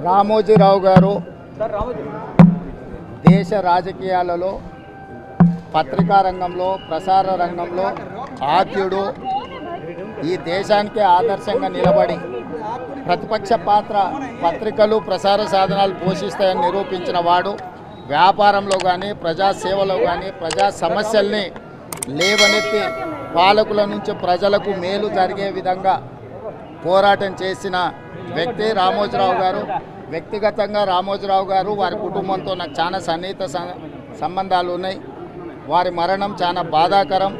రామోజీరావు గారు దేశ రాజకీయాలలో పత్రికా రంగంలో ప్రసార రంగంలో ఆద్యుడు ఈ దేశానికే ఆదర్శంగా నిలబడి ప్రతిపక్ష పాత్ర పత్రికలు ప్రసార సాధనాలు పోషిస్తాయని నిరూపించిన వాడు వ్యాపారంలో కానీ ప్రజాసేవలో కానీ ప్రజా సమస్యల్ని లేవనెత్తి పాలకుల నుంచి ప్రజలకు మేలు జరిగే విధంగా పోరాటం చేసిన వ్యక్తి రామోజీరావు గారు. వ్యక్తిగతంగా రామోజీరావు గారు వారి కుటుంబంతో నాకు చాలా సన్నిహిత సంబంధాలు ఉన్నాయి. వారి మరణం చాలా బాధాకరం.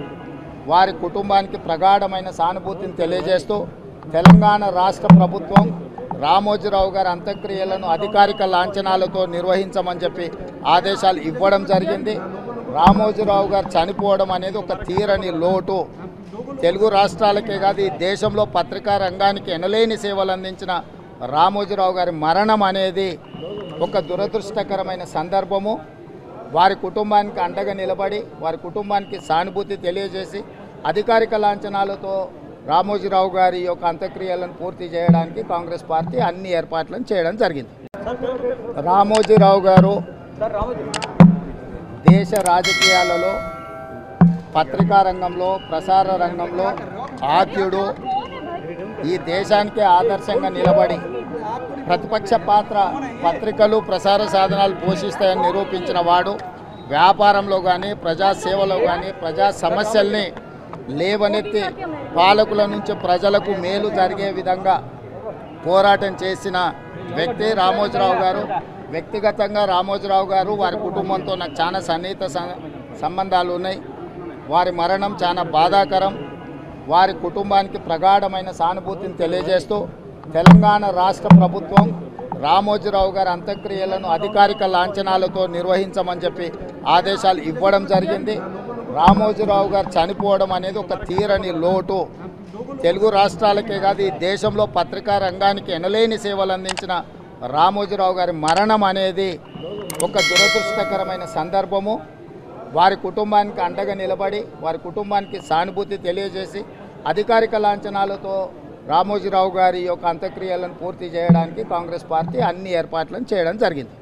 వారి కుటుంబానికి ప్రగాఢమైన సానుభూతిని తెలియజేస్తూ తెలంగాణ రాష్ట్ర ప్రభుత్వం రామోజీరావు గారి అంత్యక్రియలను అధికారిక లాంఛనాలతో నిర్వహించమని చెప్పి ఆదేశాలు ఇవ్వడం జరిగింది. రామోజీరావు గారు చనిపోవడం అనేది ఒక తీరని లోటు. తెలుగు రాష్ట్రాలకే కాదు ఈ దేశంలో పత్రికా రంగానికి ఎనలేని సేవలు అందించిన రామోజీరావు గారి మరణం అనేది ఒక దురదృష్టకరమైన సందర్భము. వారి కుటుంబానికి అండగా నిలబడి వారి కుటుంబానికి సానుభూతి తెలియజేసి అధికారిక లాంఛనాలతో రామోజీరావు గారి యొక్క అంత్యక్రియలను పూర్తి చేయడానికి కాంగ్రెస్ పార్టీ అన్ని ఏర్పాట్లను చేయడం జరిగింది. రామోజీరావు గారు దేశ రాజకీయాలలో పత్రికా రంగంలో ప్రసార రంగంలో ఆద్యుడు ఈ దేశానికే ఆదర్శంగా నిలబడి ప్రతిపక్ష పాత్ర పత్రికలు ప్రసార సాధనాలు పోషిస్తాయని నిరూపించిన వాడు వ్యాపారంలో కానీ ప్రజాసేవలో కానీ ప్రజా సమస్యల్ని లేవనెత్తి పాలకుల నుంచి ప్రజలకు మేలు జరిగే విధంగా పోరాటం చేసిన వ్యక్తి రామోజీరావు గారు. వ్యక్తిగతంగా రామోజీరావు గారు వారి కుటుంబంతో నాకు చాలా సన్నిహిత సంబంధాలు ఉన్నాయి. వారి మరణం చాలా బాధాకరం. వారి కుటుంబానికి ప్రగాఢమైన సానుభూతిని తెలియజేస్తూ తెలంగాణ రాష్ట్ర ప్రభుత్వం రామోజీరావు గారి అంత్యక్రియలను అధికారిక లాంఛనాలతో నిర్వహించమని చెప్పి ఆదేశాలు ఇవ్వడం జరిగింది. రామోజీరావు గారు చనిపోవడం అనేది ఒక తీరని లోటు. తెలుగు రాష్ట్రాలకే కాదు ఈ దేశంలో పత్రికా రంగానికి ఎనలేని సేవలు అందించిన రామోజీరావు గారి మరణం అనేది ఒక దురదృష్టకరమైన సందర్భము. వారి కుటుంబానికి అండగా నిలబడి వారి కుటుంబానికి సానుభూతి తెలియజేసి అధికారిక లాంఛనాలతో రామోజీరావు గారి యొక్క అంత్యక్రియలను పూర్తి చేయడానికి కాంగ్రెస్ పార్టీ అన్ని ఏర్పాట్లను చేయడం జరిగింది.